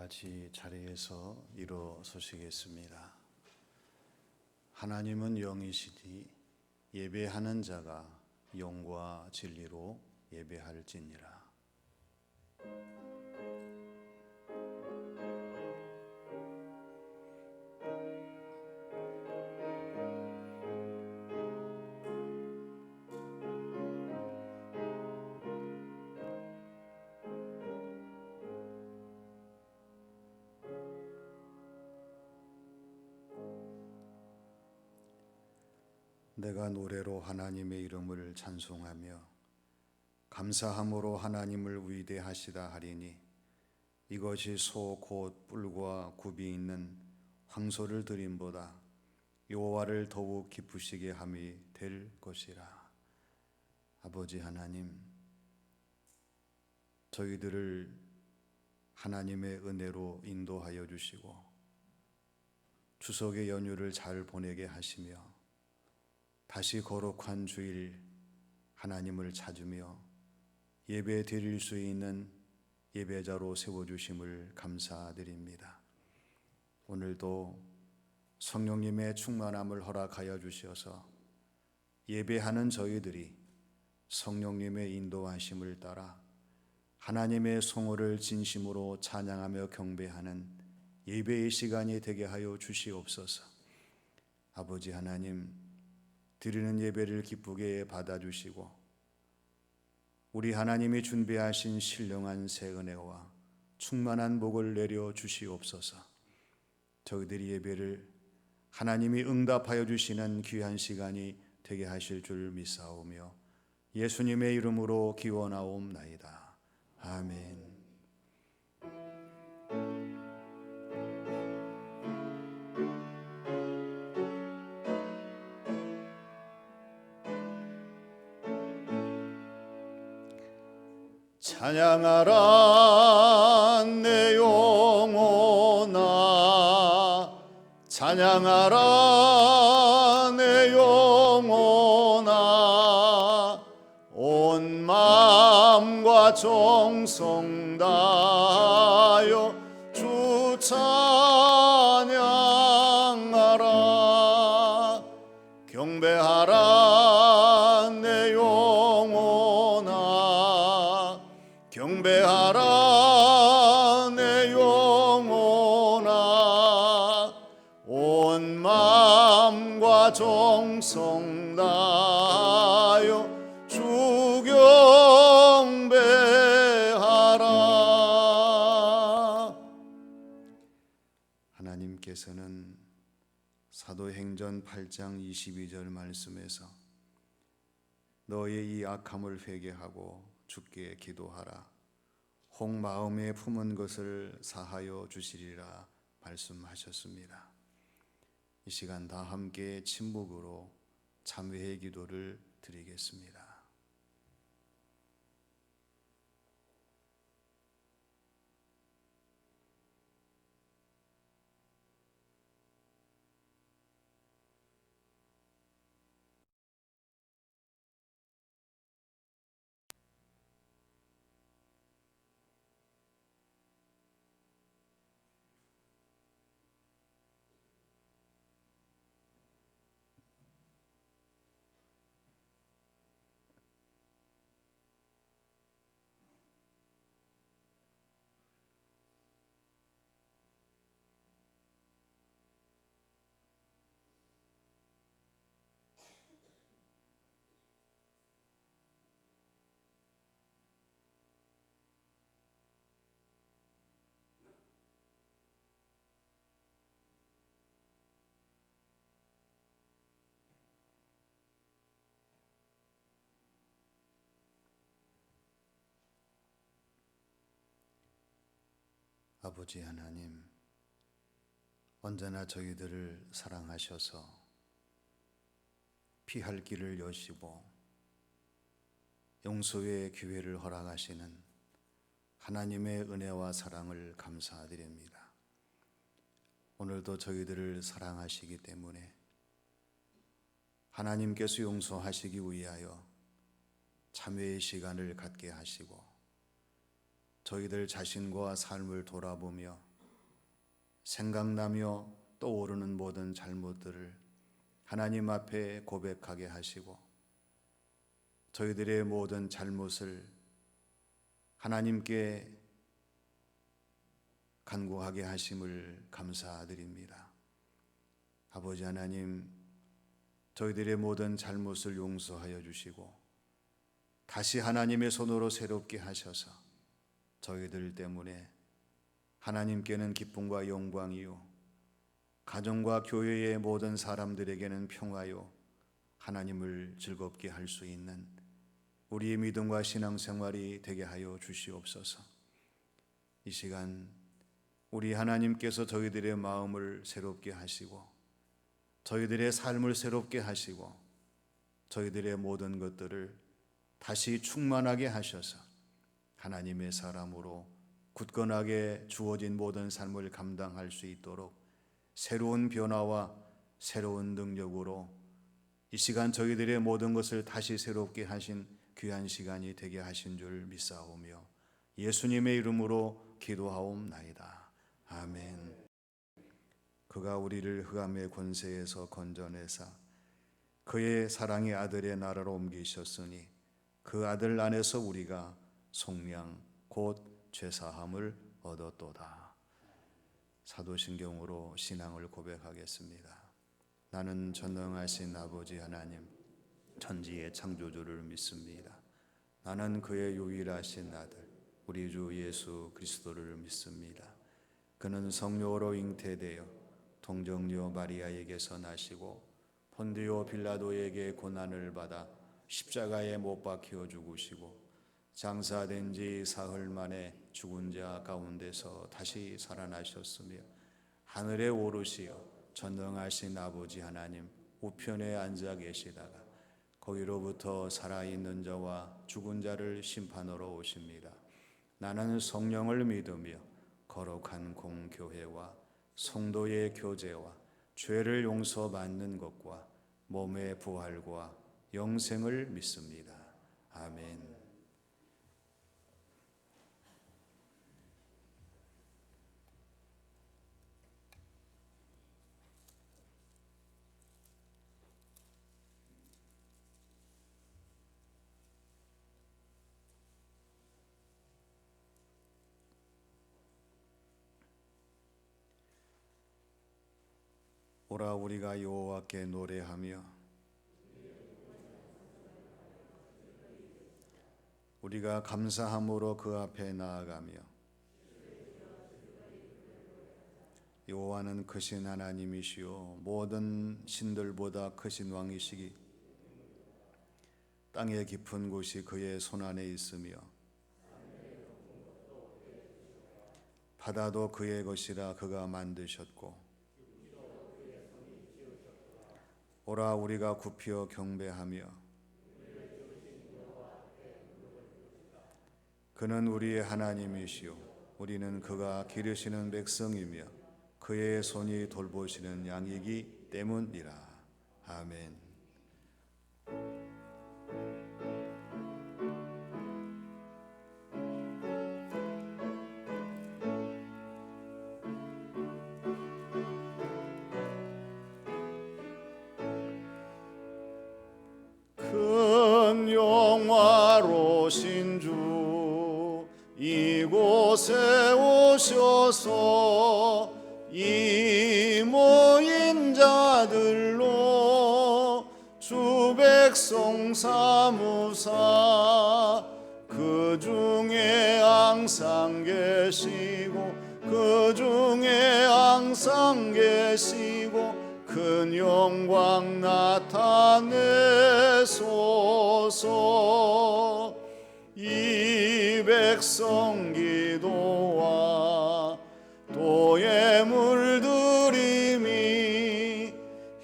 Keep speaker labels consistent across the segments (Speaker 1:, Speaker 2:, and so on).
Speaker 1: 같이 자리에서 일어서시겠습니다. 하나님은 영이시니 예배하는 자가 영과 진리로 예배할지니라. 내가 노래로 하나님의 이름을 찬송하며 감사함으로 하나님을 위대하시다 하리니 이것이 소 곧 뿔과 굽이 있는 황소를 드림보다 여호와를 더욱 기쁘시게 함이 될 것이라. 아버지 하나님, 저희들을 하나님의 은혜로 인도하여 주시고 추석의 연휴를 잘 보내게 하시며 다시 거룩한 주일 하나님을 찾으며 예배 드릴 수 있는 예배자로 세워주심을 감사드립니다. 오늘도 성령님의 충만함을 허락하여 주셔서 예배하는 저희들이 성령님의 인도하심을 따라 하나님의 성호를 진심으로 찬양하며 경배하는 예배의 시간이 되게 하여 주시옵소서. 아버지 하나님, 드리는 예배를 기쁘게 받아주시고 우리 하나님이 준비하신 신령한 새 은혜와 충만한 복을 내려 주시옵소서. 저희들이 예배를 하나님이 응답하여 주시는 귀한 시간이 되게 하실 줄 믿사오며 예수님의 이름으로 기원하옵나이다. 아멘. 찬양하라 내 영혼아, 찬양하라 내 영혼아, 온 마음과 정성 다하여 주 찬양하라. 경배하라 내 영혼아, 경배하라 내 영혼아, 온 마음과 정성 다하여 주 경배하라. 하나님께서는 사도행전 8장 22절 말씀에서 너의 이 악함을 회개하고 주께 기도하라. 혹 마음에 품은 것을 사하여 주시리라 말씀하셨습니다. 이 시간 다 함께 침묵으로 참회의 기도를 드리겠습니다. 아버지 하나님, 언제나 저희들을 사랑하셔서 피할 길을 여시고 용서의 기회를 허락하시는 하나님의 은혜와 사랑을 감사드립니다. 오늘도 저희들을 사랑하시기 때문에 하나님께서 용서하시기 위하여 참회의 시간을 갖게 하시고 저희들 자신과 삶을 돌아보며 생각나며 떠오르는 모든 잘못들을 하나님 앞에 고백하게 하시고 저희들의 모든 잘못을 하나님께 간구하게 하심을 감사드립니다. 아버지 하나님, 저희들의 모든 잘못을 용서하여 주시고 다시 하나님의 손으로 새롭게 하셔서 저희들 때문에 하나님께는 기쁨과 영광이요 가정과 교회의 모든 사람들에게는 평화요 하나님을 즐겁게 할 수 있는 우리의 믿음과 신앙생활이 되게 하여 주시옵소서. 이 시간 우리 하나님께서 저희들의 마음을 새롭게 하시고 저희들의 삶을 새롭게 하시고 저희들의 모든 것들을 다시 충만하게 하셔서 하나님의 사람으로 굳건하게 주어진 모든 삶을 감당할 수 있도록 새로운 변화와 새로운 능력으로 이 시간 저희들의 모든 것을 다시 새롭게 하신 귀한 시간이 되게 하신 줄 믿사오며 예수님의 이름으로 기도하옵나이다. 아멘. 그가 우리를 흑암의 권세에서 건져내사 그의 사랑의 아들의 나라로 옮기셨으니 그 아들 안에서 우리가 속량 곧 죄사함을 얻었도다. 사도신경으로 신앙을 고백하겠습니다. 나는 전능하신 아버지 하나님 천지의 창조주를 믿습니다. 나는 그의 유일하신 아들 우리 주 예수 그리스도를 믿습니다. 그는 성령으로 잉태되어 동정녀 마리아에게서 나시고 본디오 빌라도에게 고난을 받아 십자가에 못 박혀 죽으시고 장사된 지 사흘 만에 죽은 자 가운데서 다시 살아나셨으며 하늘에 오르시어 전능하신 아버지 하나님 우편에 앉아 계시다가 거기로부터 살아있는 자와 죽은 자를 심판하러 오십니다. 나는 성령을 믿으며 거룩한 공교회와 성도의 교제와 죄를 용서받는 것과 몸의 부활과 영생을 믿습니다. 아멘. 오라 우리가 여호와께 노래하며 우리가 감사함으로 그 앞에 나아가며 여호와는 크신 하나님이시요 모든 신들보다 크신 왕이시기 땅의 깊은 곳이 그의 손안에 있으며 바다도 그의 것이라 그가 만드셨고 오라 우리가 굽혀 경배하며 그는 우리의 하나님이시요 우리는 그가 기르시는 백성이며 그의 손이 돌보시는 양이기 때문이라. 아멘.
Speaker 2: 큰 영화로신 주 이곳에 오셔서 이 모인 자들로 주 백성 삼으사 그 중에 항상 계시고 그 중에 항상 계시고 큰 영광 나타내소서. 이 백성 기도와 또 예물 드림이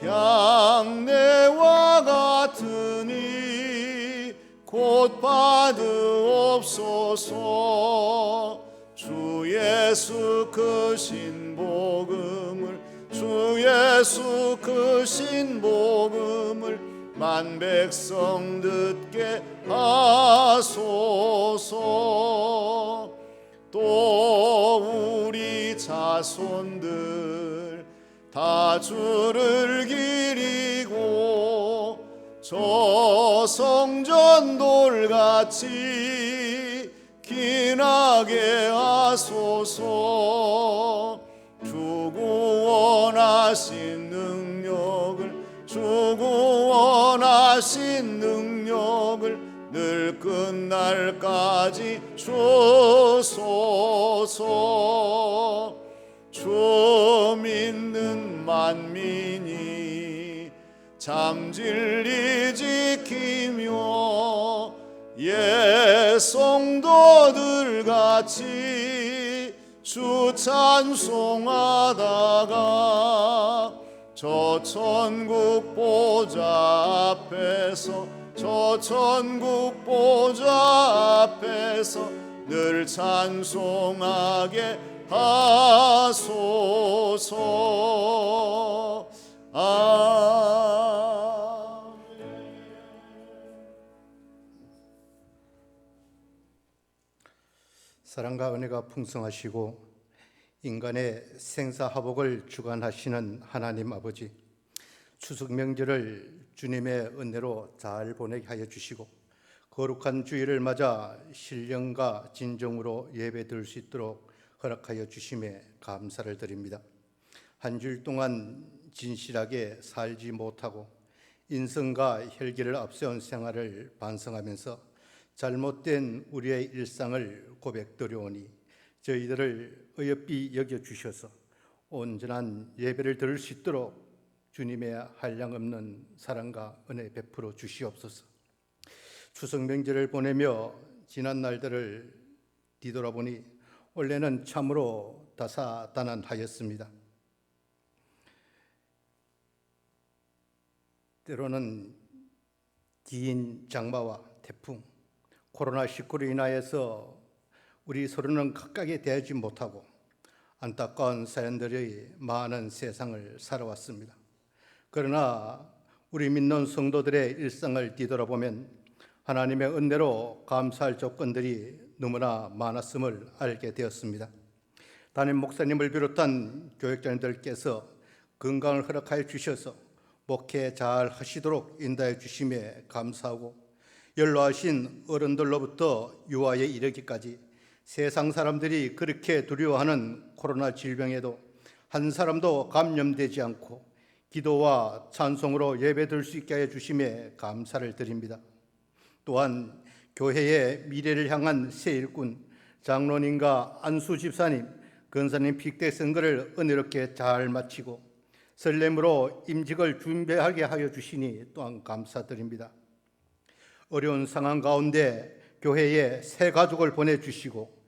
Speaker 2: 향내와 같으니 곧 받으옵소서. 주 예수 크신 복음을 주 예수 크신 복음을 만 백성 듣게 하소서. 또 우리 자손들 다 주를 기리고 저 성전 돌같이 기나게 하소서. 주 구원하신 능력을 주 구원하신 능력을 늘 끝날까지 주소서. 주 믿는 만민이 참 진리 지키며 옛 성도들 같이 주 찬송하다가 저 천국 보좌 앞에서 저 천국 보좌 앞에서 늘 찬송하게 하소서.
Speaker 3: 사랑과 은혜가 풍성하시고 인간의 생사화복을 주관하시는 하나님 아버지, 추석 명절을 주님의 은혜로 잘 보내게 하여 주시고 거룩한 주일을 맞아 신령과 진정으로 예배드릴 수 있도록 허락하여 주심에 감사를 드립니다. 한 주일 동안 진실하게 살지 못하고 인성과 혈기를 앞세운 생활을 반성하면서 잘못된 우리의 일상을 고백드려오니 저희들을 어여삐 여겨주셔서 온전한 예배를 드릴 수 있도록 주님의 한량없는 사랑과 은혜 베풀어 주시옵소서. 추석 명절을 보내며 지난 날들을 뒤돌아보니 원래는 참으로 다사다난하였습니다. 때로는 긴 장마와 태풍, 코로나19로 인하여서 우리 서로는 가깝게 대하지 못하고 안타까운 사연들이 많은 세상을 살아왔습니다. 그러나 우리 믿는 성도들의 일상을 뒤돌아보면 하나님의 은혜로 감사할 조건들이 너무나 많았음을 알게 되었습니다. 담임 목사님을 비롯한 교역자님들께서 건강을 허락하여 주셔서 목회 잘 하시도록 인도해 주심에 감사하고, 연로하신 어른들로부터 유아에 이르기까지 세상 사람들이 그렇게 두려워하는 코로나 질병에도 한 사람도 감염되지 않고 기도와 찬송으로 예배드릴 수 있게 하여 주심에 감사를 드립니다. 또한 교회의 미래를 향한 새 일꾼 장로님과 안수 집사님, 권사님 픽대 선거를 은혜롭게 잘 마치고 설렘으로 임직을 준비하게 하여 주시니 또한 감사드립니다. 어려운 상황 가운데 교회에 새 가족을 보내주시고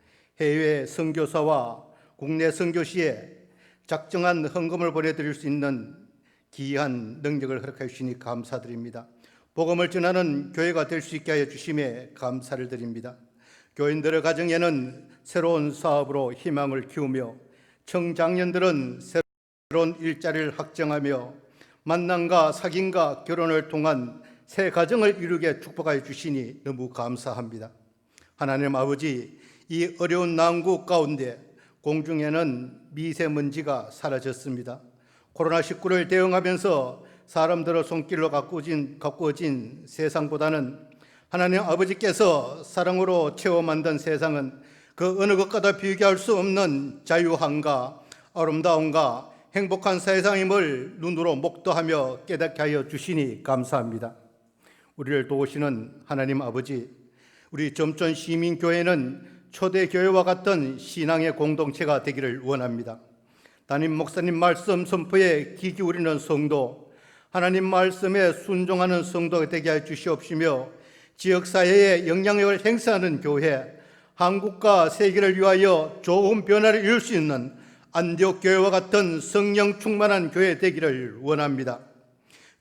Speaker 3: 해외 선교사와 국내 선교시에 작정한 헌금을 보내드릴 수 있는 기이한 능력을 허락해 주시니 감사드립니다. 복음을 전하는 교회가 될 수 있게 하여 주심에 감사를 드립니다. 교인들의 가정에는 새로운 사업으로 희망을 키우며 청장년들은 새로운 일자리를 확정하며 만남과 사귐과 결혼을 통한 새 가정을 이루게 축복하여 주시니 너무 감사합니다. 하나님 아버지, 이 어려운 난국 가운데 공중에는 미세먼지가 사라졌습니다. 코로나19를 대응하면서 사람들의 손길로 가꾸어진 세상보다는 하나님 아버지께서 사랑으로 채워 만든 세상은 그 어느 것과도 비교할 수 없는 자유함과 아름다움과 행복한 세상임을 눈으로 목도하며 깨닫게 하여 주시니 감사합니다. 우리를 도우시는 하나님 아버지, 우리 점촌 시민교회는 초대교회와 같은 신앙의 공동체가 되기를 원합니다. 담임 목사님 말씀 선포에 귀 기울이는 성도, 하나님 말씀에 순종하는 성도가 되게 해 주시옵시며 지역사회에 영향력을 행사하는 교회, 한국과 세계를 위하여 좋은 변화를 이룰 수 있는 안디옥 교회와 같은 성령 충만한 교회 되기를 원합니다.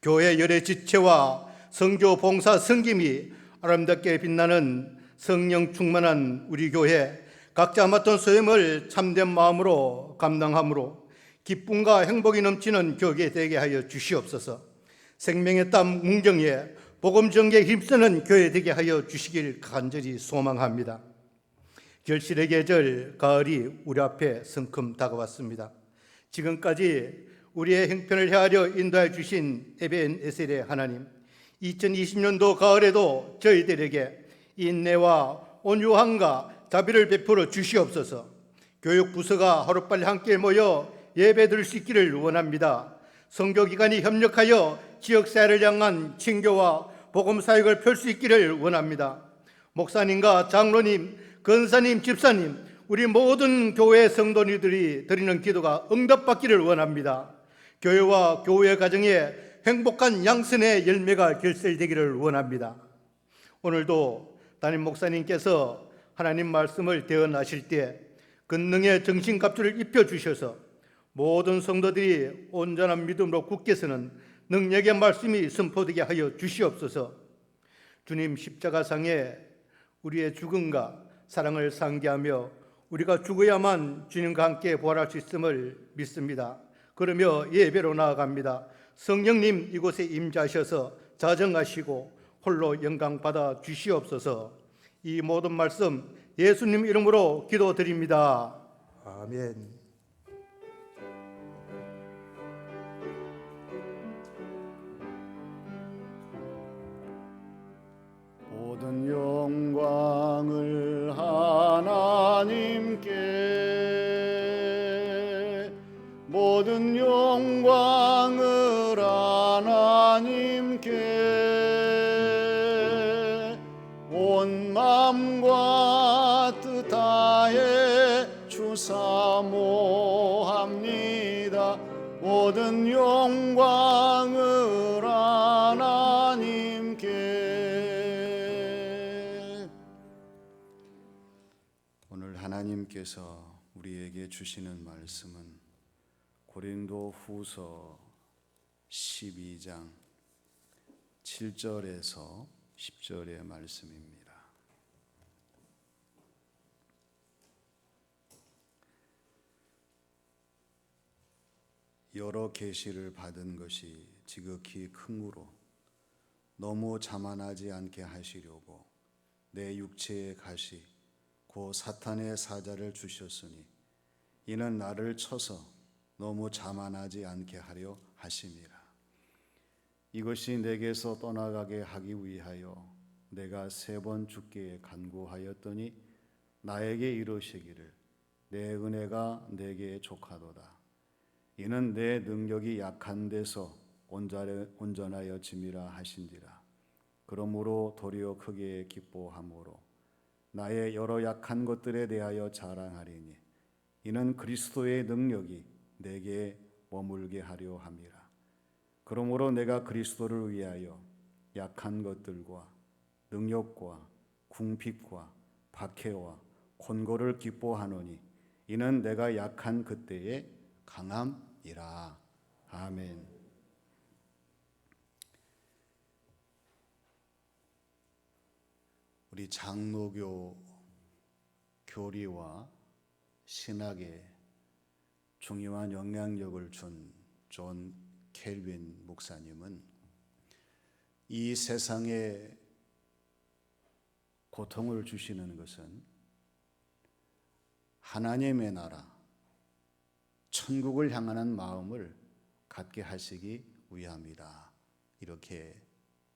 Speaker 3: 교회 열의 지체와 성교 봉사 섬김이 아름답게 빛나는 성령 충만한 우리 교회, 각자 맡은 소임을 참된 마음으로 감당함으로 기쁨과 행복이 넘치는 교회 되게 하여 주시옵소서. 생명의 땀 웅정에 복음 전개에 힘쓰는 교회 되게 하여 주시길 간절히 소망합니다. 결실의 계절 가을이 우리 앞에 성큼 다가왔습니다. 지금까지 우리의 형편을 헤아려 인도해 주신 에벤에셀의 하나님, 2020년도 가을에도 저희들에게 인내와 온유함과 자비를 베풀어 주시옵소서. 교육부서가 하루빨리 함께 모여 예배 드릴 수 있기를 원합니다. 선교기관이 협력하여 지역사회를 향한 친교와 복음사역을 펼 수 있기를 원합니다. 목사님과 장로님, 권사님, 집사님, 우리 모든 교회 성도님들이 드리는 기도가 응답받기를 원합니다. 교회와 교회 가정에 행복한 양선의 열매가 결실되기를 원합니다. 오늘도 담임 목사님께서 하나님 말씀을 대언하실 때 권능의 정신갑주를 입혀주셔서 모든 성도들이 온전한 믿음으로 굳게 서는 능력의 말씀이 선포되게 하여 주시옵소서. 주님 십자가상에 우리의 죽음과 사랑을 상기하며 우리가 죽어야만 주님과 함께 부활할 수 있음을 믿습니다. 그러며 예배로 나아갑니다. 성령님 이곳에 임재하셔서 자정하시고 홀로 영광 받아 주시옵소서. 이 모든 말씀 예수님 이름으로 기도드립니다. 아멘.
Speaker 2: 모든 영광을 하나님께, 모든 영광을 하나님께, 온 마음과 뜻 다해 주사모합니다. 모든 영광을 하나님께.
Speaker 1: 오늘 하나님께서 우리에게 주시는 말씀은 고린도 후서 12장 7절에서 10절의 말씀입니다. 여러 계시를 받은 것이 지극히 크므로 너무 자만하지 않게 하시려고 내 육체의 가시 곧 사탄의 사자를 주셨으니 이는 나를 쳐서 너무 자만하지 않게 하려 하심이라. 이것이 내게서 떠나가게 하기 위하여 내가 3번 주께 간구하였더니 나에게 이르시기를 내 은혜가 내게 족하도다. 이는 내 능력이 약한 데서 온전하여 짐이라 하신지라. 그러므로 도리어 크게 기뻐함으로 나의 여러 약한 것들에 대하여 자랑하리니 이는 그리스도의 능력이 내게 머물게 하려 함이라. 그러므로 내가 그리스도를 위하여 약한 것들과 능력과 궁핍과 박해와 곤고를 기뻐하노니 이는 내가 약한 그때에 강함이라. 아멘. 우리 장로교 교리와 신학에 중요한 영향력을 준 존 켈빈 목사님은 이 세상에 고통을 주시는 것은 하나님의 나라, 천국을 향하는 마음을 갖게 하시기 위함이다. 이렇게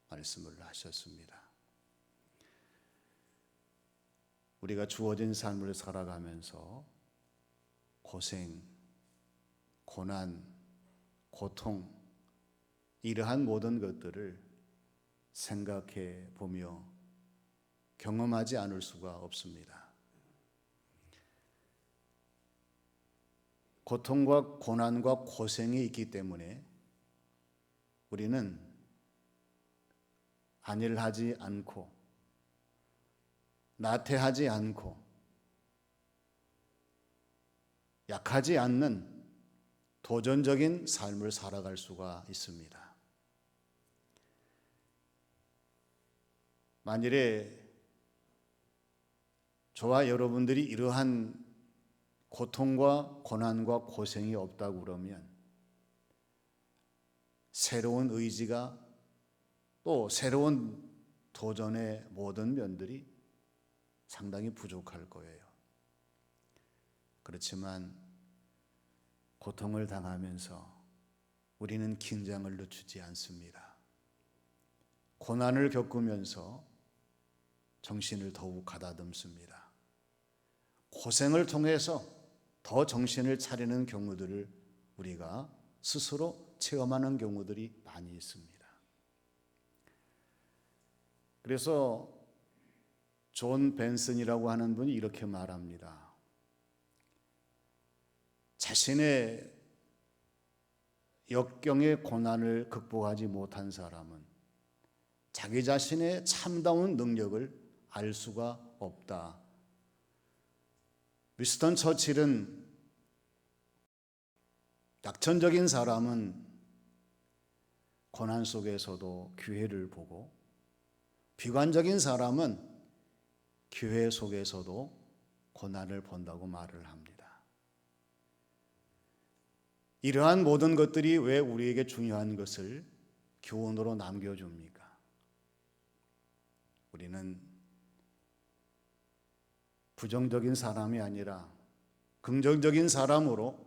Speaker 1: 말씀을 하셨습니다. 우리가 주어진 삶을 살아가면서 고생, 고난, 고통, 이러한 모든 것들을 생각해 보며 경험하지 않을 수가 없습니다. 고통과 고난과 고생이 있기 때문에 우리는 안일하지 않고 나태하지 않고 약하지 않는 도전적인 삶을 살아갈 수가 있습니다. 만일에 저와 여러분들이 이러한 고통과 고난과 고생이 없다고 그러면 새로운 의지가 또 새로운 도전의 모든 면들이 상당히 부족할 거예요. 그렇지만 고통을 당하면서 우리는 긴장을 늦추지 않습니다. 고난을 겪으면서 정신을 더욱 가다듬습니다. 고생을 통해서 더 정신을 차리는 경우들을 우리가 스스로 체험하는 경우들이 많이 있습니다. 그래서 존 벤슨이라고 하는 분이 이렇게 말합니다. 자신의 역경의 고난을 극복하지 못한 사람은 자기 자신의 참다운 능력을 알 수가 없다. 위스턴 처칠은 낙천적인 사람은 고난 속에서도 기회를 보고 비관적인 사람은 기회 속에서도 고난을 본다고 말을 합니다. 이러한 모든 것들이 왜 우리에게 중요한 것을 교훈으로 남겨줍니까? 우리는 부정적인 사람이 아니라 긍정적인 사람으로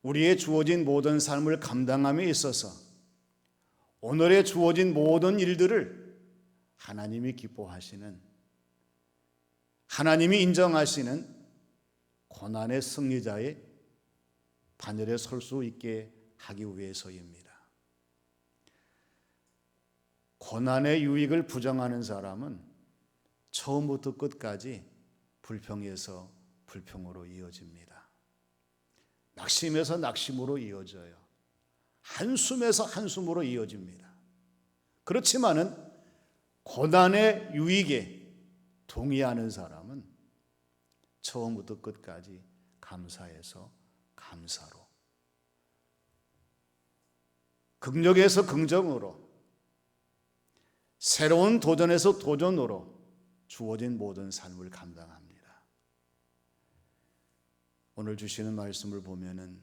Speaker 1: 우리의 주어진 모든 삶을 감당함에 있어서 오늘의 주어진 모든 일들을 하나님이 기뻐하시는, 하나님이 인정하시는 고난의 승리자의 반열에 설 수 있게 하기 위해서입니다. 고난의 유익을 부정하는 사람은 처음부터 끝까지 불평에서 불평으로 이어집니다. 낙심에서 낙심으로 이어져요. 한숨에서 한숨으로 이어집니다. 그렇지만은 고난의 유익에 동의하는 사람은 처음부터 끝까지 감사해서 감사로, 긍정에서 긍정으로, 새로운 도전에서 도전으로 주어진 모든 삶을 감당합니다. 오늘 주시는 말씀을 보면은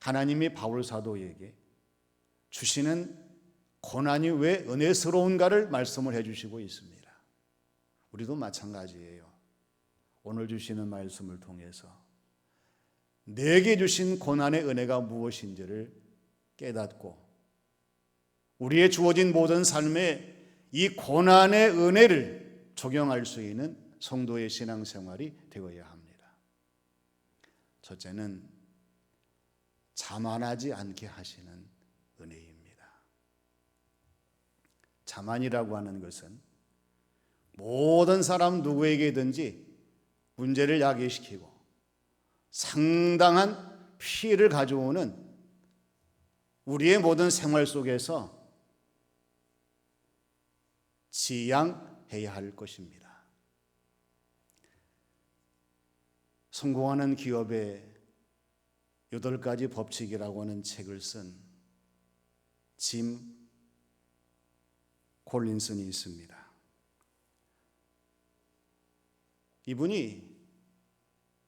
Speaker 1: 하나님이 바울 사도에게 주시는 고난이 왜 은혜스러운가를 말씀을 해주시고 있습니다. 우리도 마찬가지예요. 오늘 주시는 말씀을 통해서 내게 주신 고난의 은혜가 무엇인지를 깨닫고 우리의 주어진 모든 삶에 이 고난의 은혜를 적용할 수 있는 성도의 신앙생활이 되어야 합니다. 첫째는 자만하지 않게 하시는 은혜입니다. 자만이라고 하는 것은 모든 사람 누구에게든지 문제를 야기시키고 상당한 피해를 가져오는 우리의 모든 생활 속에서 지양해야 할 것입니다. 성공하는 기업의 8가지 법칙이라고 하는 책을 쓴 짐 콜린슨이 있습니다. 이분이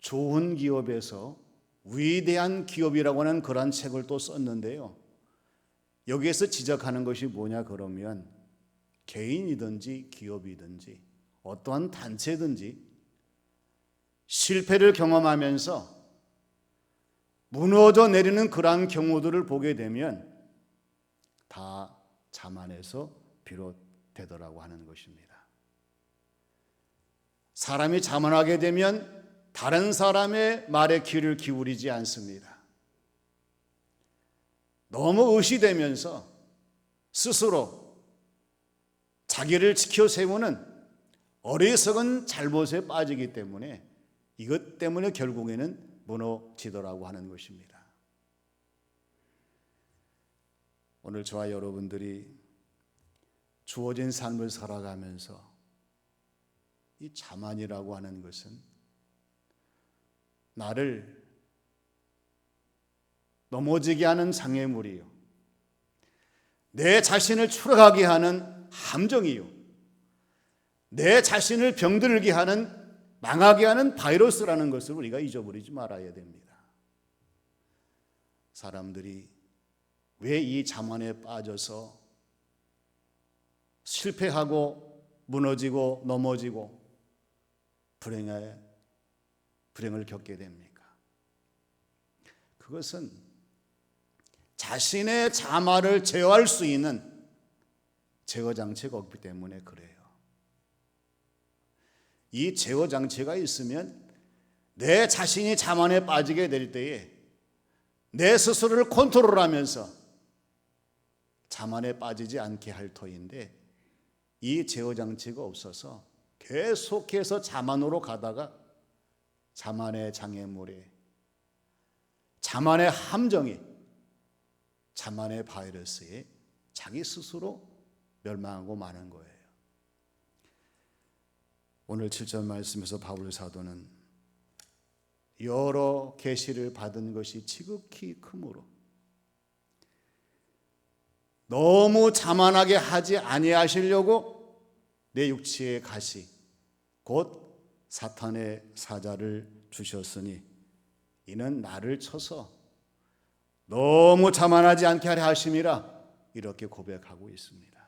Speaker 1: 좋은 기업에서 위대한 기업이라고 하는 그런 책을 또 썼는데요. 여기에서 지적하는 것이 뭐냐 그러면 개인이든지 기업이든지 어떠한 단체든지 실패를 경험하면서 무너져 내리는 그러한 경우들을 보게 되면 다 자만에서 비롯되더라고 하는 것입니다. 사람이 자만하게 되면 다른 사람의 말에 귀를 기울이지 않습니다. 너무 의시되면서 스스로 자기를 지켜 세우는 어리석은 잘못에 빠지기 때문에 이것 때문에 결국에는 무너지더라고 하는 것입니다. 오늘 저와 여러분들이 주어진 삶을 살아가면서 이 자만이라고 하는 것은 나를 넘어지게 하는 장애물이요, 내 자신을 추락하게 하는 함정이요, 내 자신을 병들게 하는, 망하게 하는 바이러스라는 것을 우리가 잊어버리지 말아야 됩니다. 사람들이 왜 이 자만에 빠져서 실패하고 무너지고 넘어지고 불행해 불행을 겪게 됩니까? 그것은 자신의 자만을 제어할 수 있는 제어 장치가 없기 때문에 그래요. 이 제어 장치가 있으면 내 자신이 자만에 빠지게 될 때에 내 스스로를 컨트롤하면서 자만에 빠지지 않게 할 터인데, 이 제어 장치가 없어서 계속해서 자만으로 가다가 자만의 장애물에, 자만의 함정에, 자만의 바이러스에 자기 스스로 멸망하고 마는 거예요. 오늘 7절 말씀에서 바울 사도는 여러 계시를 받은 것이 지극히 크므로 너무 자만하게 하지 아니하시려고 내 육체의 가시 곧 사탄의 사자를 주셨으니 이는 나를 쳐서 너무 자만하지 않게 하려 하심이라, 이렇게 고백하고 있습니다.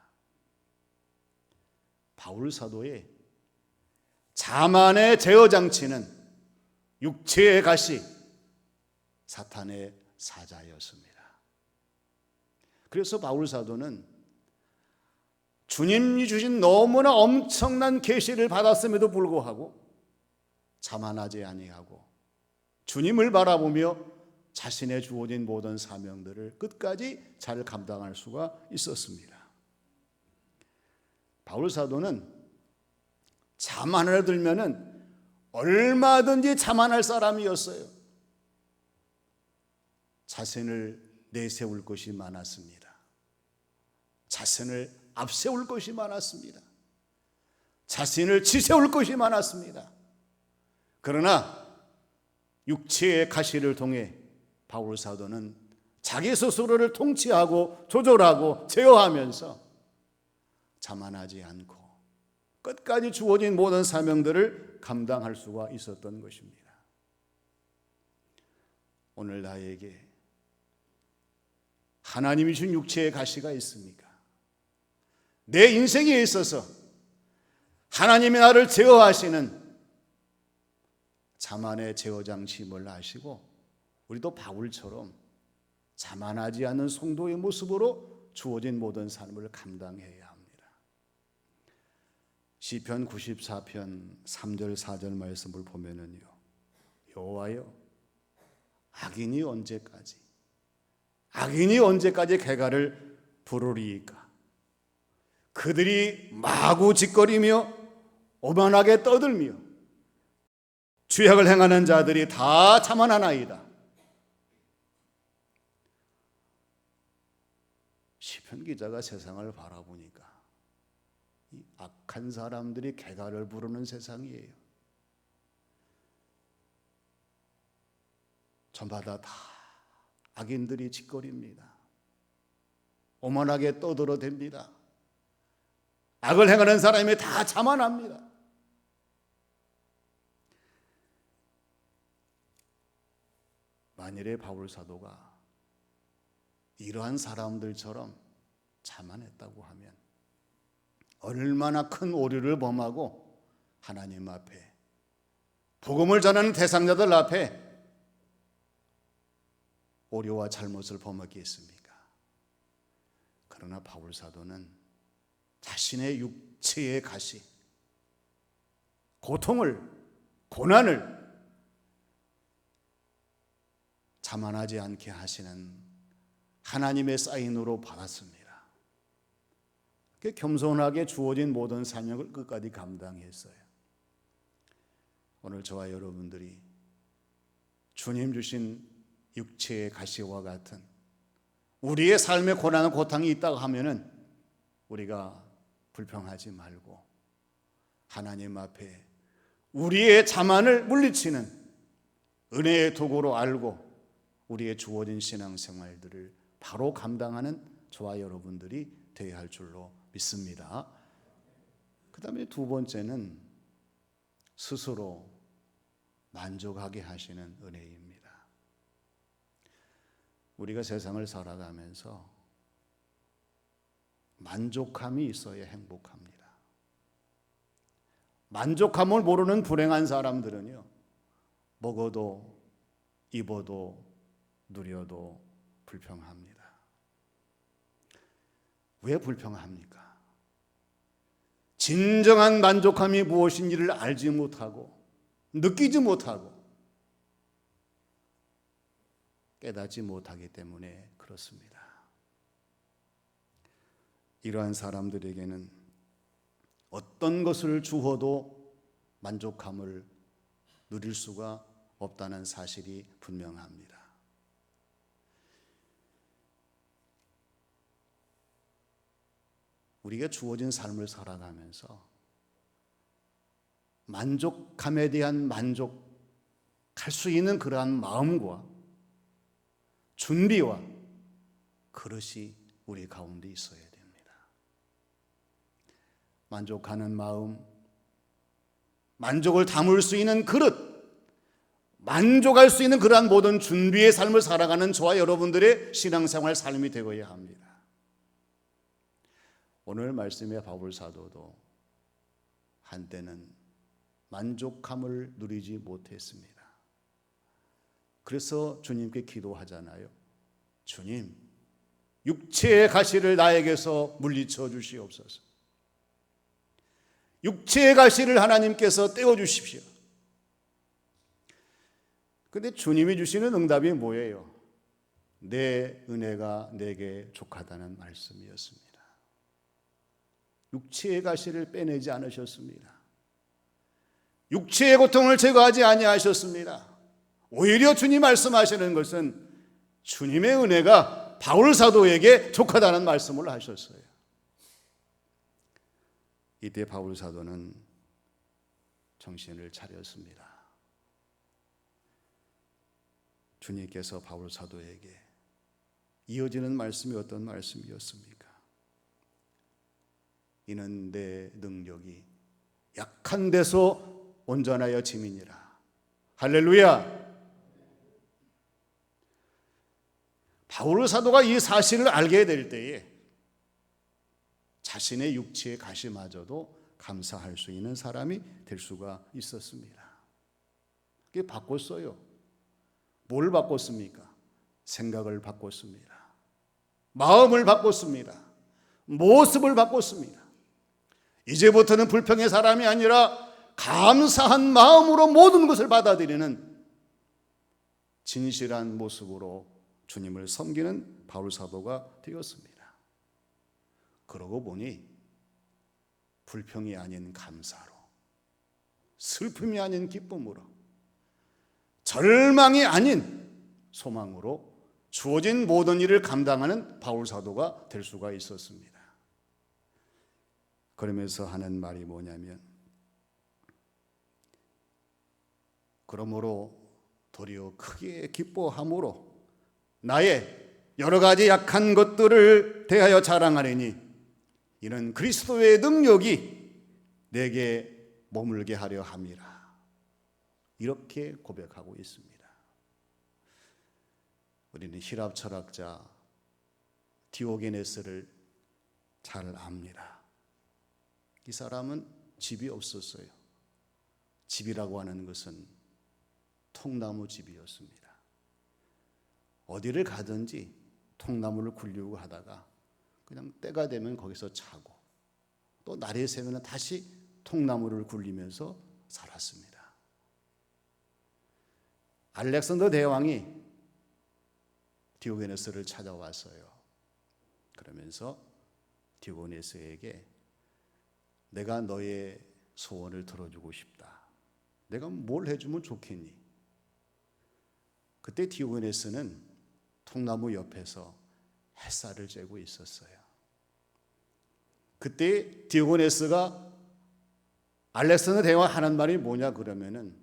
Speaker 1: 바울 사도의 자만의 제어 장치는 육체의 가시, 사탄의 사자였습니다. 그래서 바울 사도는 주님이 주신 너무나 엄청난 계시를 받았음에도 불구하고 자만하지 아니하고 주님을 바라보며 자신의 주어진 모든 사명들을 끝까지 잘 감당할 수가 있었습니다. 바울 사도는 자만을 들면은 얼마든지 자만할 사람이었어요. 자신을 내세울 것이 많았습니다. 자신을 앞세울 것이 많았습니다. 자신을 치세울 것이 많았습니다. 그러나 육체의 가시를 통해 바울 사도는 자기 스스로를 통치하고 조절하고 제어하면서 자만하지 않고 끝까지 주어진 모든 사명들을 감당할 수가 있었던 것입니다. 오늘 나에게 하나님이 준 육체의 가시가 있습니까? 내 인생에 있어서 하나님이 나를 제어하시는 자만의 제어 장치임을 아시고, 우리도 바울처럼 자만하지 않는 성도의 모습으로 주어진 모든 삶을 감당해야 합니다. 시편 94편 3절 4절 말씀을 보면은요, 여호와여 악인이 언제까지 개가를 부르리이까? 그들이 마구 짓거리며 오만하게 떠들며 죄악을 행하는 자들이 다 자만하나이다. 시편 기자가 세상을 바라보니까 이 악한 사람들이 개가를 부르는 세상이에요. 저마다 다 악인들이 짓거립니다. 오만하게 떠들어댑니다. 악을 행하는 사람이 다 자만합니다. 만일에 바울 사도가 이러한 사람들처럼 자만했다고 하면 얼마나 큰 오류를 범하고 하나님 앞에, 복음을 전하는 대상자들 앞에 오류와 잘못을 범하겠습니까? 그러나 바울 사도는 자신의 육체의 가시, 고통을, 고난을 자만하지 않게 하시는 하나님의 사인으로 받았습니다. 겸손하게 주어진 모든 사명을 끝까지 감당했어요. 오늘 저와 여러분들이 주님 주신 육체의 가시와 같은 우리의 삶의 고난과 고통이 있다고 하면은 우리가 불평하지 말고 하나님 앞에 우리의 자만을 물리치는 은혜의 도구로 알고 우리의 주어진 신앙생활들을 바로 감당하는 저와 여러분들이 되어야 할 줄로 믿습니다. 그 다음에 두 번째는 스스로 만족하게 하시는 은혜입니다. 우리가 세상을 살아가면서 만족함이 있어야 행복합니다. 만족함을 모르는 불행한 사람들은요, 먹어도 입어도 누려도 불평합니다. 왜 불평합니까? 진정한 만족함이 무엇인지를 알지 못하고 느끼지 못하고 깨닫지 못하기 때문에 그렇습니다. 이러한 사람들에게는 어떤 것을 주어도 만족함을 누릴 수가 없다는 사실이 분명합니다. 우리가 주어진 삶을 살아가면서 만족함에 대한 만족할 수 있는 그러한 마음과 준비와 그릇이 우리 가운데 있어야 됩니다. 만족하는 마음, 만족을 담을 수 있는 그릇, 만족할 수 있는 그러한 모든 준비의 삶을 살아가는 저와 여러분들의 신앙생활 삶이 되어야 합니다. 오늘 말씀의 바울 사도도 한때는 만족함을 누리지 못했습니다. 그래서 주님께 기도하잖아요. 주님, 육체의 가시를 나에게서 물리쳐 주시옵소서. 육체의 가시를 하나님께서 떼어 주십시오. 그런데 주님이 주시는 응답이 뭐예요? 내 은혜가 내게 족하다는 말씀이었습니다. 육체의 가시를 빼내지 않으셨습니다. 육체의 고통을 제거하지 아니하셨습니다. 오히려 주님 말씀하시는 것은 주님의 은혜가 바울 사도에게 족하다는 말씀을 하셨어요. 이때 바울 사도는 정신을 차렸습니다. 주님께서 바울 사도에게 이어지는 말씀이 어떤 말씀이었습니까? 이는 내 능력이 약한 데서 온전하여 짐이니라. 할렐루야. 바울 사도가 이 사실을 알게 될 때에 자신의 육체의 가시마저도 감사할 수 있는 사람이 될 수가 있었습니다. 그게 바꿨어요. 뭘 바꿨습니까? 생각을 바꿨습니다. 마음을 바꿨습니다. 모습을 바꿨습니다. 이제부터는 불평의 사람이 아니라 감사한 마음으로 모든 것을 받아들이는 진실한 모습으로 주님을 섬기는 바울 사도가 되었습니다. 그러고 보니 불평이 아닌 감사로, 슬픔이 아닌 기쁨으로, 절망이 아닌 소망으로 주어진 모든 일을 감당하는 바울 사도가 될 수가 있었습니다. 그러면서 하는 말이 뭐냐면, 그러므로 도리어 크게 기뻐함으로 나의 여러 가지 약한 것들을 대하여 자랑하리니 이는 그리스도의 능력이 내게 머물게 하려 함이라. 이렇게 고백하고 있습니다. 우리는 히랍 철학자 디오게네스를 잘 압니다. 이 사람은 집이 없었어요. 집이라고 하는 것은 통나무 집이었습니다. 어디를 가든지 통나무를 굴리고 하다가 그냥 때가 되면 거기서 자고 또 날이 새면 다시 통나무를 굴리면서 살았습니다. 알렉산더 대왕이 디오게네스를 찾아왔어요. 그러면서 디오게네스에게 내가 너의 소원을 들어주고 싶다. 내가 뭘 해주면 좋겠니? 그때 디오게네스는 통나무 옆에서 햇살을 쬐고 있었어요. 그때 디오게네스가 알렉산더 대왕 하는 말이 뭐냐 그러면은,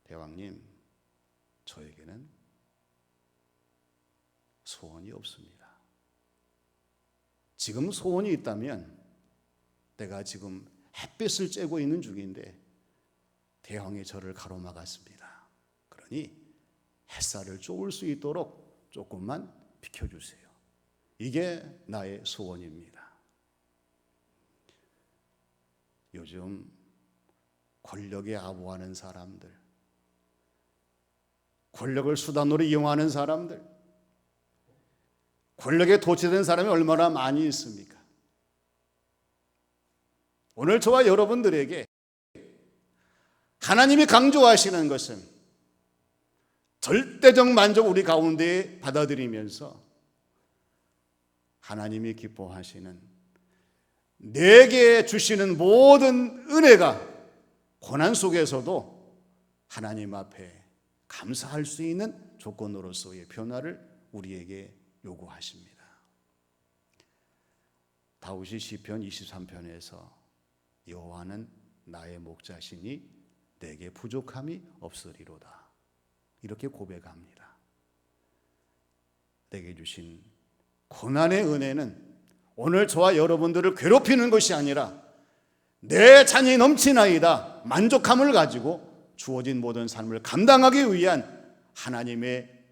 Speaker 1: 대왕님, 저에게는 소원이 없습니다. 지금 소원이 있다면 내가 지금 햇빛을 쬐고 있는 중인데 대왕이 저를 가로막았습니다. 그러니 햇살을 쬐을 수 있도록 조금만 비켜주세요. 이게 나의 소원입니다. 요즘 권력에 아부하는 사람들, 권력을 수단으로 이용하는 사람들, 권력에 도취된 사람이 얼마나 많이 있습니까? 오늘 저와 여러분들에게 하나님이 강조하시는 것은 절대적 만족 우리 가운데 받아들이면서 하나님이 기뻐하시는 내게 주시는 모든 은혜가 고난 속에서도 하나님 앞에 감사할 수 있는 조건으로서의 변화를 우리에게 요구하십니다. 다윗이 시편 23편에서 여호와는 나의 목자시니 내게 부족함이 없으리로다, 이렇게 고백합니다. 내게 주신 고난의 은혜는 오늘 저와 여러분들을 괴롭히는 것이 아니라 내 잔이 넘치나이다 만족함을 가지고 주어진 모든 삶을 감당하기 위한 하나님의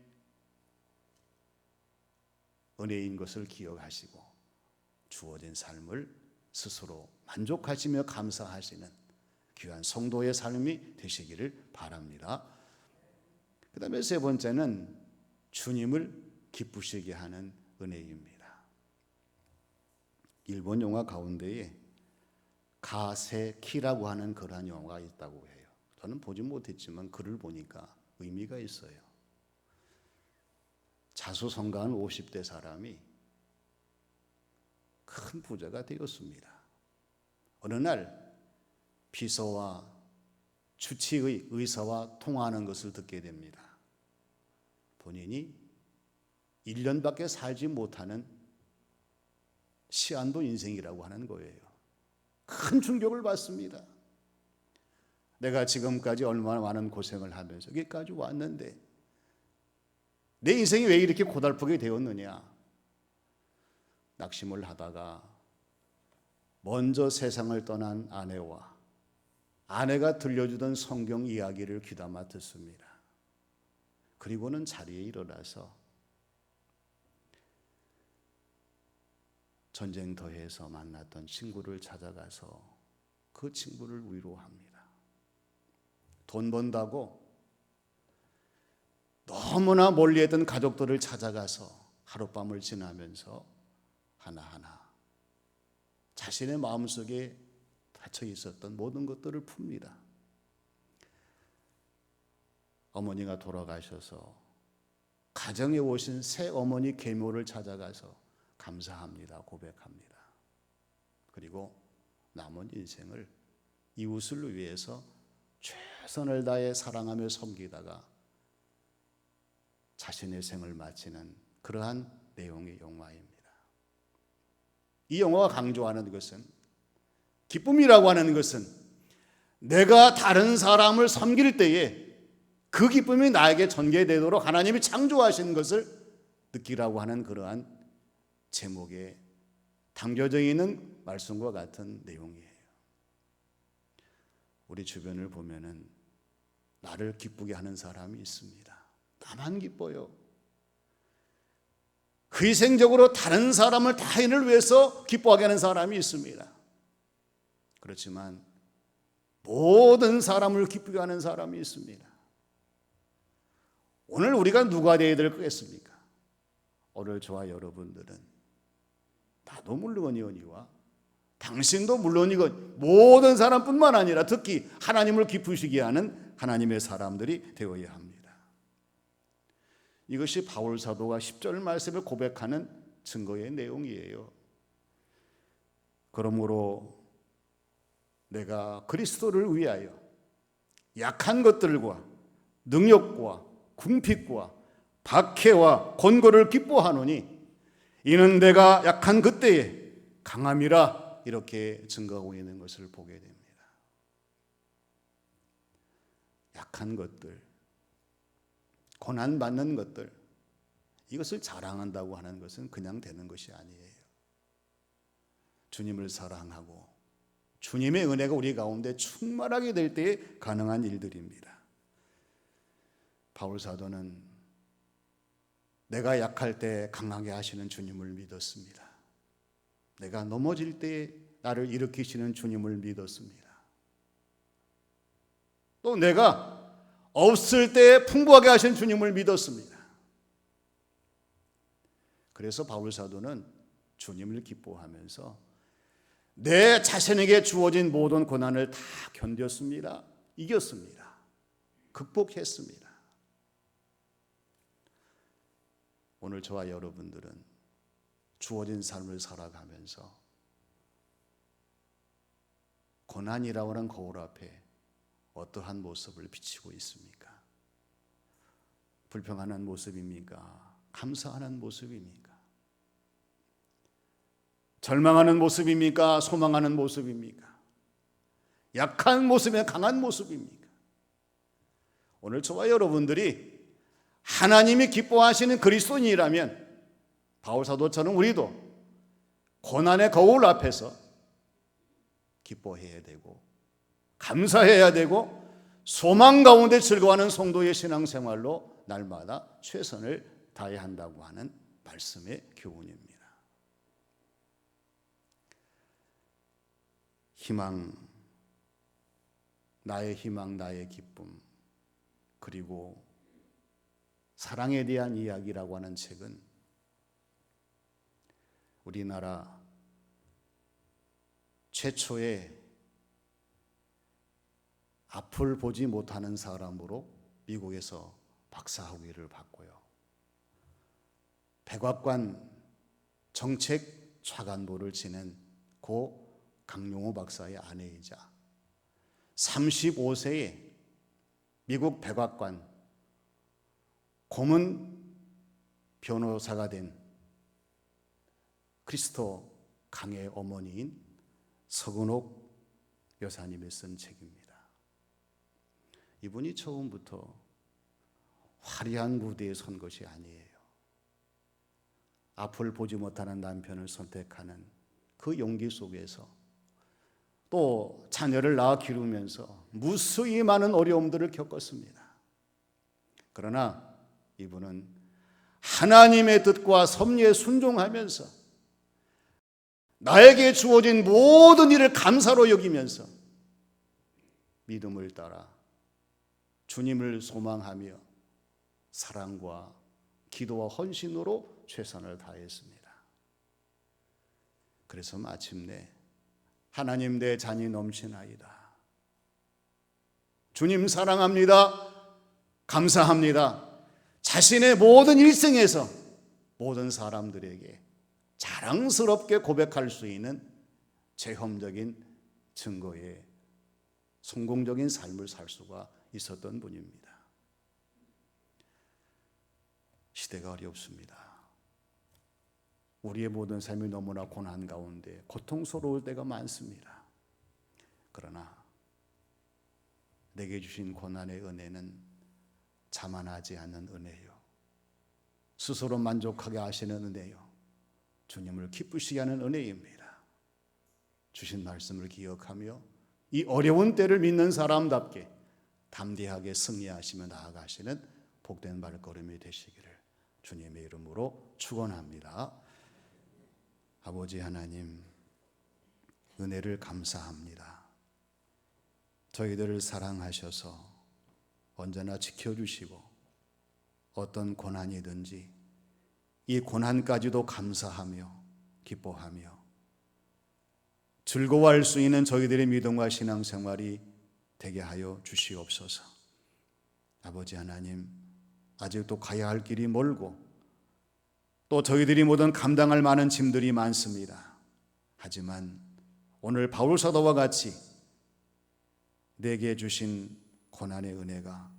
Speaker 1: 은혜인 것을 기억하시고 주어진 삶을 스스로 만족하시며 감사하시는 귀한 성도의 삶이 되시기를 바랍니다. 그 다음에 세 번째는 주님을 기쁘시게 하는 은혜입니다. 일본 영화 가운데에 가세키라고 하는 그러한 영화가 있다고 해요. 저는 보지 못했지만 글을 보니까 의미가 있어요. 자수성가한 50대 사람이 큰 부자가 되었습니다. 어느 날 비서와 주치의 의사와 통화하는 것을 듣게 됩니다. 본인이 1년밖에 살지 못하는 시한부 인생이라고 하는 거예요. 큰 충격을 받습니다. 내가 지금까지 얼마나 많은 고생을 하면서 여기까지 왔는데 내 인생이 왜 이렇게 고달프게 되었느냐. 낙심을 하다가 먼저 세상을 떠난 아내와 아내가 들려주던 성경 이야기를 귀담아 듣습니다. 그리고는 자리에 일어나서 전쟁터에서 만났던 친구를 찾아가서 그 친구를 위로합니다. 돈 번다고 너무나 멀리했던 가족들을 찾아가서 하룻밤을 지나면서 하나하나 자신의 마음속에 닫혀 있었던 모든 것들을 풉니다. 어머니가 돌아가셔서 가정에 오신 새 어머니 계모를 찾아가서 감사합니다 고백합니다. 그리고 남은 인생을 이웃을 위해서 최선을 다해 사랑하며 섬기다가 자신의 생을 마치는 그러한 내용의 영화입니다. 이 영화가 강조하는 것은, 기쁨이라고 하는 것은 내가 다른 사람을 섬길 때에 그 기쁨이 나에게 전개되도록 하나님이 창조하신 것을 느끼라고 하는 그러한 제목에 담겨져 있는 말씀과 같은 내용이에요. 우리 주변을 보면은 나를 기쁘게 하는 사람이 있습니다. 나만 기뻐요. 희생적으로 다른 사람을 타인을 위해서 기뻐하게 하는 사람이 있습니다. 그렇지만 모든 사람을 기쁘게 하는 사람이 있습니다. 오늘 우리가 누가 되어야 될 거겠습니까? 오늘 저와 여러분들은 나도 물론이거니와 당신도 물론이건 모든 사람뿐만 아니라 특히 하나님을 기쁘시게 하는 하나님의 사람들이 되어야 합니다. 이것이 바울 사도가 10절 말씀을 고백하는 증거의 내용이에요. 그러므로 내가 그리스도를 위하여 약한 것들과 능력과 궁핍과 박해와 권고를 기뻐하노니 이는 내가 약한 그때에 강함이라, 이렇게 증거하고 있는 것을 보게 됩니다. 약한 것들, 고난받는 것들, 이것을 자랑한다고 하는 것은 그냥 되는 것이 아니에요. 주님을 사랑하고 주님의 은혜가 우리 가운데 충만하게 될 때에 가능한 일들입니다. 바울 사도는 내가 약할 때 강하게 하시는 주님을 믿었습니다. 내가 넘어질 때 나를 일으키시는 주님을 믿었습니다. 또 내가 없을 때 풍부하게 하신 주님을 믿었습니다. 그래서 바울 사도는 주님을 기뻐하면서 내 자신에게 주어진 모든 고난을 다 견뎠습니다. 이겼습니다. 극복했습니다. 오늘 저와 여러분들은 주어진 삶을 살아가면서 고난이라고 하는 거울 앞에 어떠한 모습을 비치고 있습니까? 불평하는 모습입니까? 감사하는 모습입니까? 절망하는 모습입니까? 소망하는 모습입니까? 약한 모습이면 강한 모습입니까? 오늘 저와 여러분들이 하나님이 기뻐하시는 그리스도인이라면 바울 사도처럼 우리도 고난의 거울 앞에서 기뻐해야 되고 감사해야 되고 소망 가운데 즐거워하는 성도의 신앙생활로 날마다 최선을 다해야 한다고 하는 말씀의 교훈입니다. 희망, 나의 희망, 나의 기쁨, 그리고 사랑에 대한 이야기라고 하는 책은 우리나라 최초의 앞을 보지 못하는 사람으로 미국에서 박사학위를 받고요. 백악관 정책 차관보를 지낸 고 강용호 박사의 아내이자 35세에 미국 백악관 고문 변호사가 된 크리스토 강의 어머니인 서근옥 여사님이 쓴 책입니다. 이분이 처음부터 화려한 무대에 선 것이 아니에요. 앞을 보지 못하는 남편을 선택하는 그 용기 속에서 또 자녀를 낳아 기르면서 무수히 많은 어려움들을 겪었습니다. 그러나 이분은 하나님의 뜻과 섭리에 순종하면서 나에게 주어진 모든 일을 감사로 여기면서 믿음을 따라 주님을 소망하며 사랑과 기도와 헌신으로 최선을 다했습니다. 그래서 마침내 하나님 내 잔이 넘치나이다. 주님 사랑합니다. 감사합니다. 자신의 모든 일생에서 모든 사람들에게 자랑스럽게 고백할 수 있는 체험적인 증거의 성공적인 삶을 살 수가 있었던 분입니다. 시대가 어렵습니다. 우리의 모든 삶이 너무나 고난 가운데 고통스러울 때가 많습니다. 그러나 내게 주신 고난의 은혜는 자만하지 않는 은혜요, 스스로 만족하게 하시는 은혜요, 주님을 기쁘시게 하는 은혜입니다. 주신 말씀을 기억하며 이 어려운 때를 믿는 사람답게 담대하게 승리하시며 나아가시는 복된 발걸음이 되시기를 주님의 이름으로 축원합니다. 아버지 하나님, 은혜를 감사합니다. 저희들을 사랑하셔서 언제나 지켜주시고 어떤 고난이든지 이 고난까지도 감사하며 기뻐하며 즐거워할 수 있는 저희들의 믿음과 신앙생활이 되게 하여 주시옵소서. 아버지 하나님, 아직도 가야 할 길이 멀고 또 저희들이 모든 감당할 많은 짐들이 많습니다. 하지만 오늘 바울 사도와 같이 내게 주신 고난의 은혜가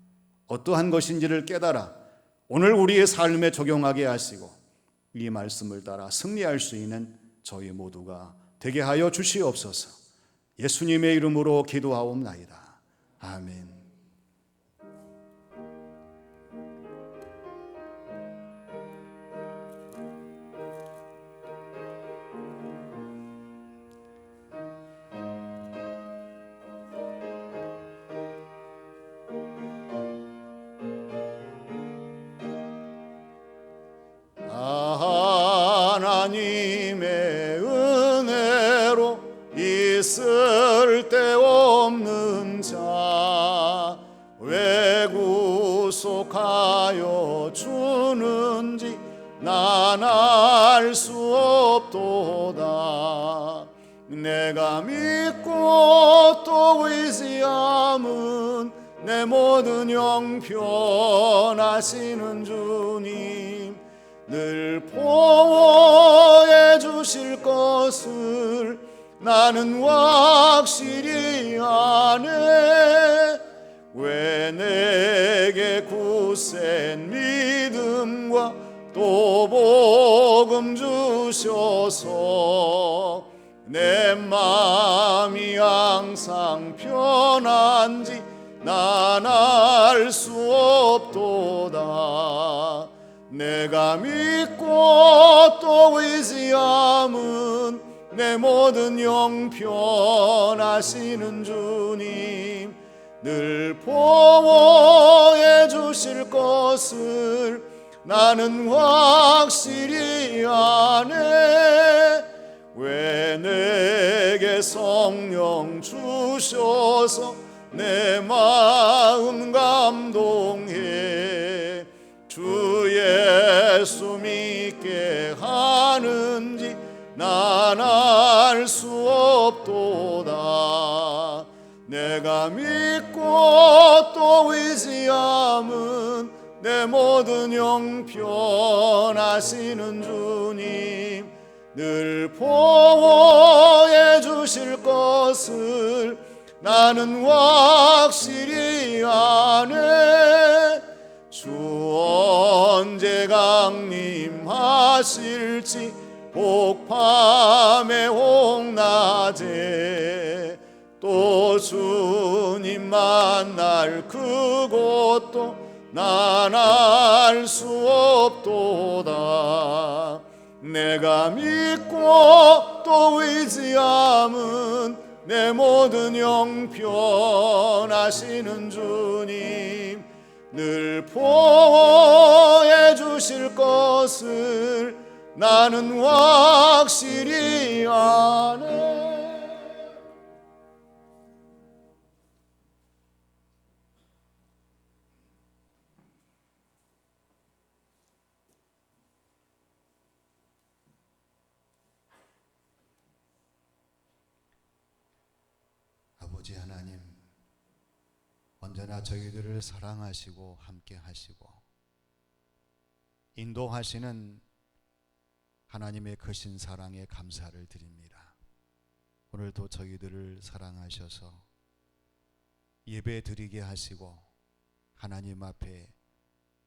Speaker 1: 어떠한 것인지를 깨달아 오늘 우리의 삶에 적용하게 하시고 이 말씀을 따라 승리할 수 있는 저희 모두가 되게 하여 주시옵소서. 예수님의 이름으로 기도하옵나이다. 아멘.
Speaker 2: 하나님의 은혜로 있을 데 없는 자 외국 알 수 없도다. 내가 믿고 또 의지함은 내 모든 형편하시는 주님 늘 보호해 주실 것을 나는 확실히 아네. 왜 내게 굳센 믿음과 또 복음 주셔서 내 마음이 항상 편한지 난 알 수 없도다. 내가 믿고 또 의지함은 내 모든 형편하시는 주님 늘 보호해 주실 것을 나는 확실히 아네. 왜 내게 성령 주셔서 내 마음 감동해 주 예수 믿게 하는지 난 알 수 없도다. 내가 믿고 또 의지함은 내 모든 형편하시는 주님 늘 보호해 주실 것을 나는 확실히 아네. 주 언제 강림하실지 혹밤에 혹낮에 또 주님 만날 그곳도 난 알 수 없도다. 내가 믿고 또 의지함은 내 모든 형편하시는 주님 늘 보호해 주실 것을 나는 확실히 아네.
Speaker 1: 아버지 하나님, 언제나 저희들을 사랑하시고 함께 하시고 인도하시는 하나님의 크신 사랑에 감사를 드립니다. 오늘도 저희들을 사랑하셔서 예배 드리게 하시고 하나님 앞에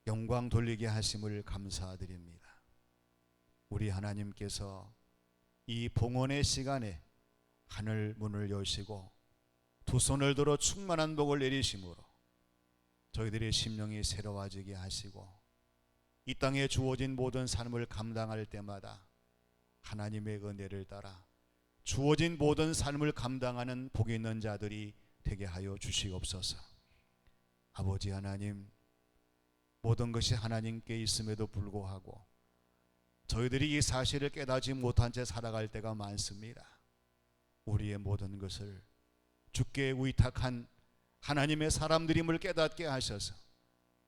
Speaker 1: 영광 돌리게 하심을 감사드립니다. 우리 하나님께서 이 봉헌의 시간에 하늘 문을 여시고 두 손을 들어 충만한 복을 내리심으로 저희들의 심령이 새로워지게 하시고 이 땅에 주어진 모든 삶을 감당할 때마다 하나님의 은혜를 따라 주어진 모든 삶을 감당하는 복 있는 자들이 되게 하여 주시옵소서. 아버지 하나님, 모든 것이 하나님께 있음에도 불구하고 저희들이 이 사실을 깨닫지 못한 채 살아갈 때가 많습니다. 우리의 모든 것을 주께 위탁한 하나님의 사람들임을 깨닫게 하셔서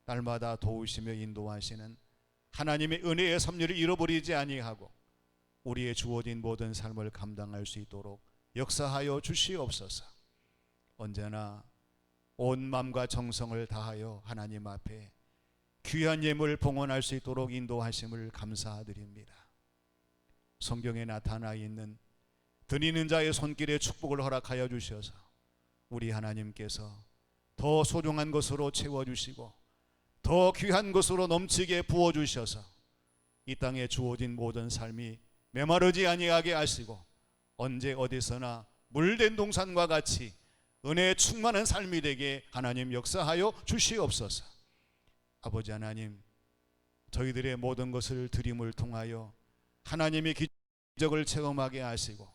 Speaker 1: 날마다 도우시며 인도하시는 하나님의 은혜의 섭리를 잃어버리지 아니하고 우리의 주어진 모든 삶을 감당할 수 있도록 역사하여 주시옵소서. 언제나 온 마음과 정성을 다하여 하나님 앞에 귀한 예물 봉헌할 수 있도록 인도하심을 감사드립니다. 성경에 나타나 있는 드리는 자의 손길에 축복을 허락하여 주셔서 우리 하나님께서 더 소중한 것으로 채워주시고 더 귀한 것으로 넘치게 부어주셔서 이 땅에 주어진 모든 삶이 메마르지 아니하게 하시고 언제 어디서나 물된 동산과 같이 은혜에 충만한 삶이 되게 하나님 역사하여 주시옵소서. 아버지 하나님, 저희들의 모든 것을 드림을 통하여 하나님의 기적을 체험하게 하시고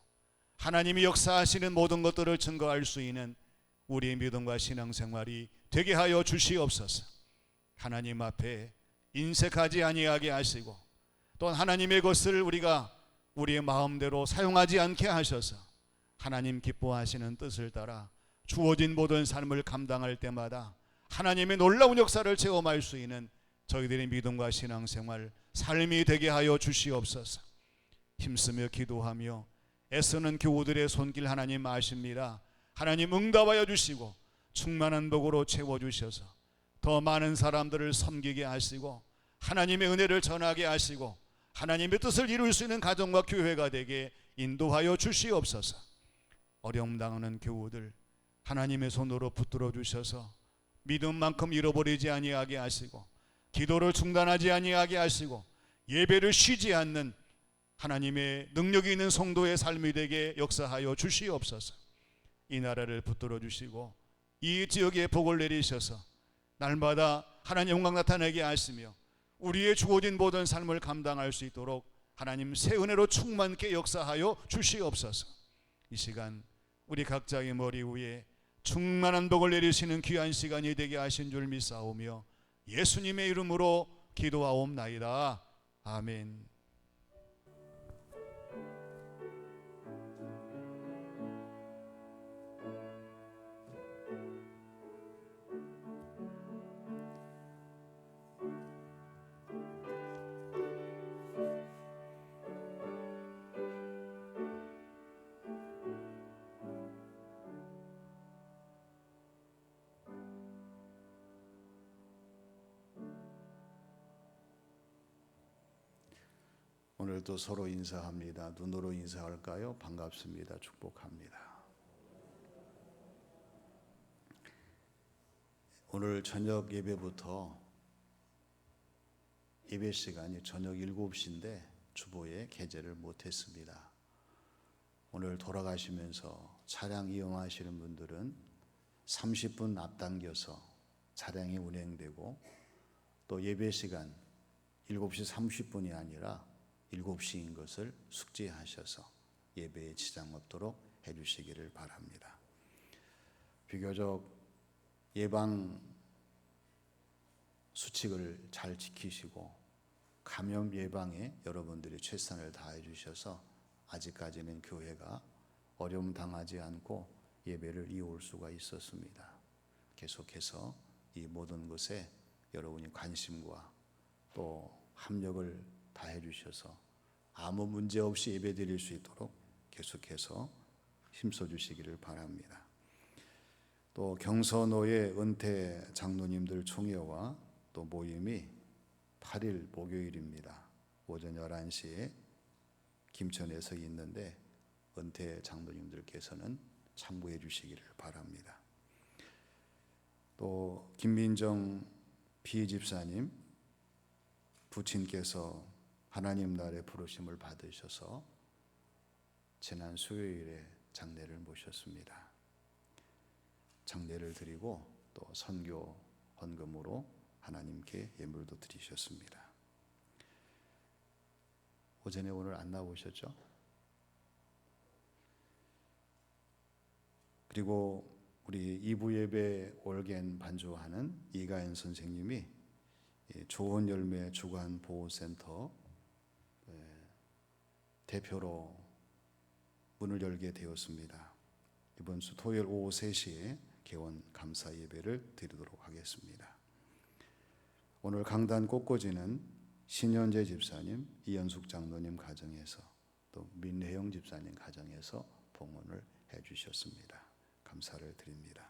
Speaker 1: 하나님이 역사하시는 모든 것들을 증거할 수 있는 우리의 믿음과 신앙생활이 되게 하여 주시옵소서. 하나님 앞에 인색하지 아니하게 하시고 또 하나님의 것을 우리가 우리의 마음대로 사용하지 않게 하셔서 하나님 기뻐하시는 뜻을 따라 주어진 모든 삶을 감당할 때마다 하나님의 놀라운 역사를 체험할 수 있는 저희들의 믿음과 신앙생활, 삶이 되게 하여 주시옵소서.
Speaker 2: 힘쓰며 기도하며 애쓰는 교우들의 손길 하나님 아십니다. 하나님 응답하여 주시고 충만한 복으로 채워주셔서 더 많은 사람들을 섬기게 하시고 하나님의 은혜를 전하게 하시고 하나님의 뜻을 이룰 수 있는 가정과 교회가 되게 인도하여 주시옵소서. 어려움 당하는 교우들 하나님의 손으로 붙들어 주셔서 믿음만큼 잃어버리지 아니하게 하시고 기도를 중단하지 아니하게 하시고 예배를 쉬지 않는 하나님의 능력이 있는 성도의 삶이 되게 역사하여 주시옵소서. 이 나라를 붙들어 주시고 이 지역에 복을 내리셔서 날마다 하나님 영광 나타내게 하시며 우리의 주어진 모든 삶을 감당할 수 있도록 하나님 새 은혜로 충만케 역사하여 주시옵소서. 이 시간 우리 각자의 머리 위에 충만한 복을 내리시는 귀한 시간이 되게 하신 줄 믿사오며 예수님의 이름으로 기도하옵나이다. 아멘.
Speaker 1: 오늘도 서로 인사합니다. 눈으로 인사할까요? 반갑습니다. 축복합니다. 오늘 저녁 예배부터 예배 시간이 저녁 7시인데 주보에 게재를 못했습니다. 오늘 돌아가시면서 차량 이용하시는 분들은 30분 앞당겨서 차량이 운행되고 또 예배 시간 7시 30분이 아니라 7시인 것을 숙지하셔서 예배에 지장 없도록 해주시기를 바랍니다. 비교적 예방 수칙을 잘 지키시고 감염 예방에 여러분들이 최선을 다해 주셔서 아직까지는 교회가 어려움 당하지 않고 예배를 이어올 수가 있었습니다. 계속해서 이 모든 것에 여러분이 관심과 또 합력을 다해 주셔서 아무 문제 없이 예배 드릴 수 있도록 계속해서 힘써 주시기를 바랍니다. 또 경서노예 은퇴 장로님들 총회와 또 모임이 8일 목요일입니다. 오전 11시에 김천에서 있는데 은퇴 장로님들께서는 참고해 주시기를 바랍니다. 또 김민정 비집사님 부친께서 하나님 나라의 부르심을 받으셔서 지난 수요일에 장례를 모셨습니다. 장례를 드리고 또 선교 헌금으로 하나님께 예물도 드리셨습니다. 오전에 오늘 안 나오셨죠? 그리고 우리 2부 예배 올겐 반주하는 이가연 선생님이 좋은 열매 주간 보호센터 대표로 문을 열게 되었습니다. 이번 주 토요일 오후 3시에 개원 감사 예배를 드리도록 하겠습니다. 오늘 강단 꽃꽂이는 신현재 집사님, 이연숙 장로님 가정에서 또 민혜영 집사님 가정에서 봉헌을 해주셨습니다. 감사를 드립니다.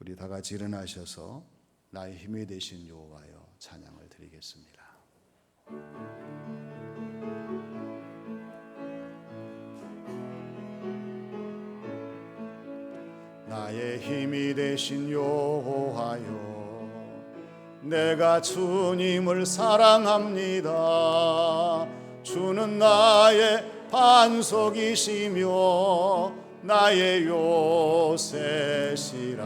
Speaker 1: 우리 다 같이 일어나셔서 나의 힘이 되신 여호와여 찬양을 드리겠습니다.
Speaker 2: 나의 힘이 되신 여호와여 내가 주님을 사랑합니다. 주는 나의 반석이시며 나의 요새시라.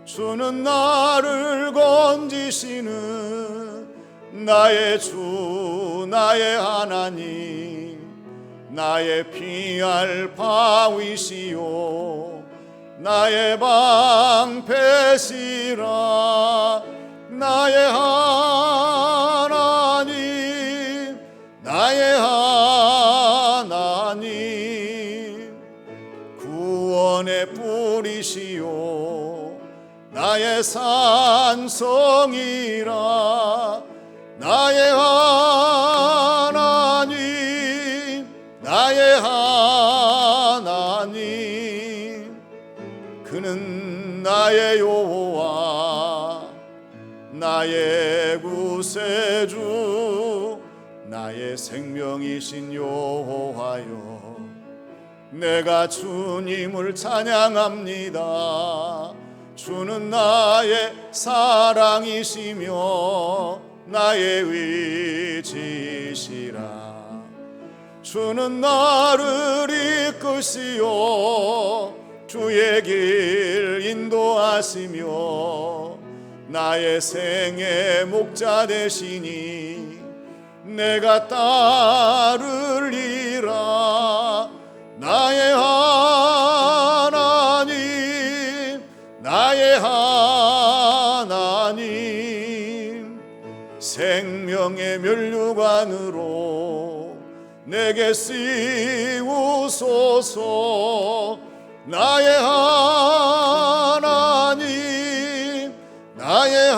Speaker 2: 주는 나를 건지시는 나의 주 나의 하나님 나의 피할 바위시요 나의 방패시라. 나의 하나님 나의 하나님 구원의 뿌리시요 나의 산성이라.
Speaker 1: 나의 하나님, 나의 하나님, 그는 나의 여호와, 나의 구세주, 나의 생명이신 여호와여. 내가 주님을 찬양합니다. 주는 나의 사랑이시며 나의 의지시라. 주는 나를 이끄시어 주의 길 인도하시며 나의 생의 목자 되시니 내가 따르리라. 나의 하나님, 나의 하나님, 생명의 면류관으로 내게 씌우소서. 나의 하나님, 나의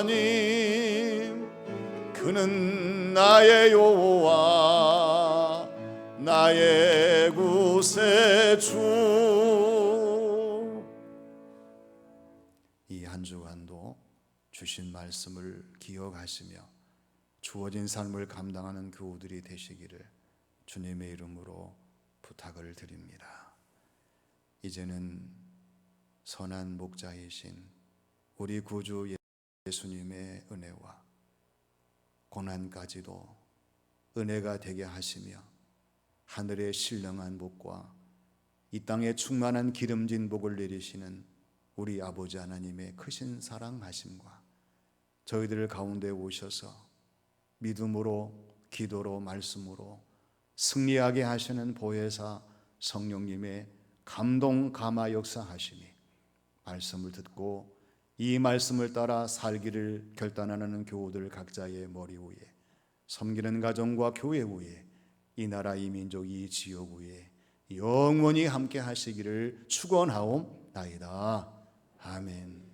Speaker 1: 하나님, 그는 나의 여호와, 나의 구세주. 이 한 주간도 주신 말씀을 기억하시며 주어진 삶을 감당하는 교우들이 되시기를 주님의 이름으로 부탁을 드립니다. 이제는 선한 목자이신 우리 구주 예수님의 은혜와 고난까지도 은혜가 되게 하시며 하늘의 신령한 복과 이 땅에 충만한 기름진 복을 내리시는 우리 아버지 하나님의 크신 사랑하심과 저희들 가운데 오셔서 믿음으로, 기도로, 말씀으로 승리하게 하시는 보혜사 성령님의 감동 감화 역사하심이 말씀을 듣고 이 말씀을 따라 살기를 결단하는 교우들 각자의 머리 위에, 섬기는 가정과 교회 위에, 이 나라, 이 민족, 이 지역 위에 영원히 함께 하시기를 축원하옵나이다. 아멘.